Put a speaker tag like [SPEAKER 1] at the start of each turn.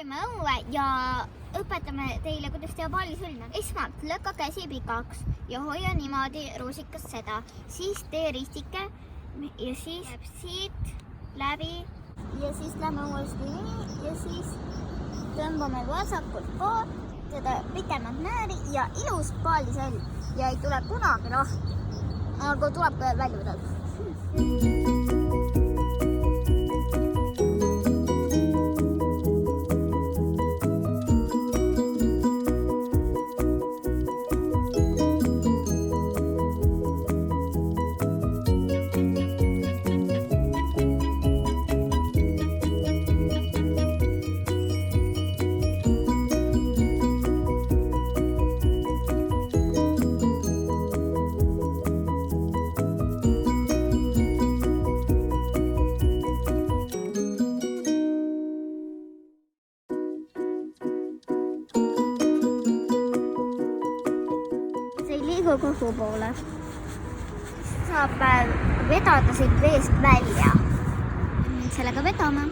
[SPEAKER 1] tulime õue ja õpetame teile, kuidas teha pallisõlme. Esmalt lõka käsi pikaks ja hoia niimoodi ruusikas seda. Siis tee ristike ja siis läheb siit läbi ja siis lähme uuesti nii ja siis tõmbame vasakult poolt seda pikemat nääri ja ilus pallisõlm ja ei tule kunagi lahti. Aga tuleb ka välja võtta. Kogu poole. Saab vedada siit veest välja. Sellega vedame.